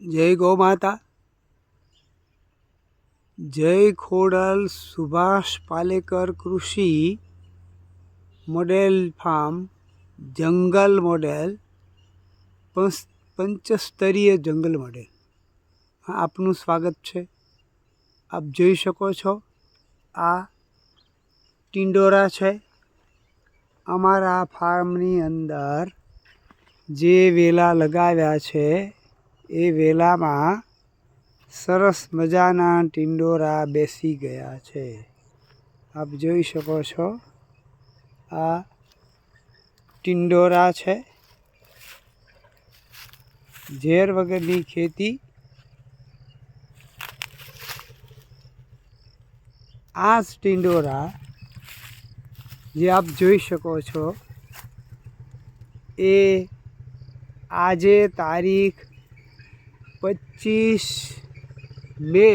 जय गौ माता। जय खोडल सुभाष पालेकर कृषि मॉडेल फार्म जंगल मॉडेल पंचस्तरीय जंगल मॉडेल। हाँ, आपનું સ્વાગત છે। આપ જોઈ શકો છો આ ટિંડોરા છે। અમારા ફાર્મની અંદર જે વેલા લગાવ્યા છે એ વેલામાં સરસ મજાના ટિંડોરા બેસી ગયા છે। આપ જોઈ શકો છો આ ટિંડોરા છે। ઝેર વગરની ખેતી। આ ટિંડોરા જે આપ જોઈ શકો છો એ આજે તારીખ 25 મે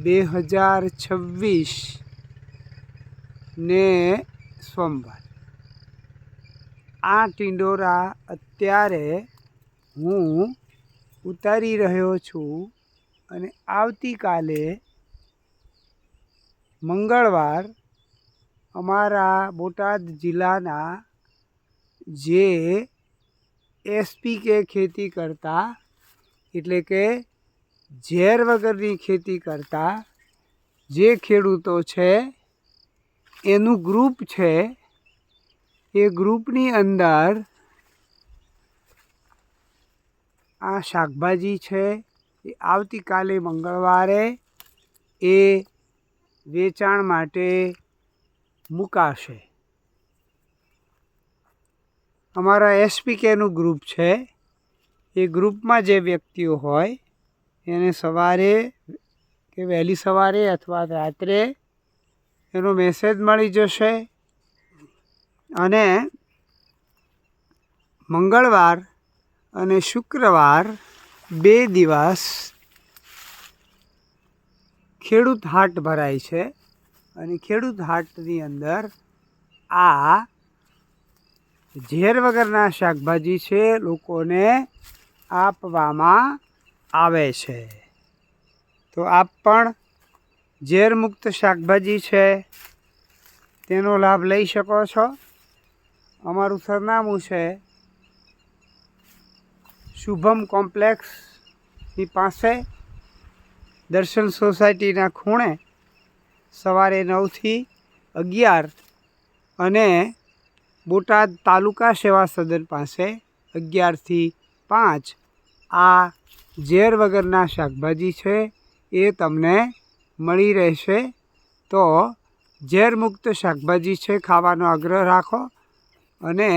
2026 ને સોમવાર। આ ટિંડોરા અત્યારે હું ઉતારી રહ્યો છું અને આવતીકાલે મંગળવાર અમારા બોટાદ જિલ્લાના જે એસપીકે ખેતી કરતા એટલે કે ઝેર વગરની ખેતી કરતા જે ખેડૂતો છે એનું ગ્રુપ છે। એ ગ્રુપની અંદર આ શાકભાજી છે એ આવતીકાલે મંગળવારે એ વેચાણ માટે મુકાશે। અમારા એસપીકેનું ગ્રુપ છે એ ગ્રુપમાં જે વ્યક્તિઓ હોય એને સવારે કે વહેલી સવારે અથવા રાત્રે એનો મેસેજ મળી જશે અને મંગળવાર અને શુક્રવાર 2 દિવસ ખેડૂત હાટ ભરાય છે અને ખેડૂત હાટની અંદર આ ઝેર વગરના શાકભાજી છે લોકોને આપવામાં આવે છે। તો આપ પણ ઝેર મુક્ત શાકભાજી છે તેનો લાભ લઈ શકો છો। અમારું સરનામું છે શુભમ કોમ્પ્લેક્સની પાસે દર્શન સોસાયટીના ખૂણે સવારે 9 થી 11 અને બોટાદ તાલુકા સેવા સદન પાસે 11 થી 5 આ ઝેર વગરના શાકભાજી છે એ તમને મળી રહેશે। તો ઝેર મુક્ત શાકભાજી છે ખાવાનો આગ્રહ રાખો અને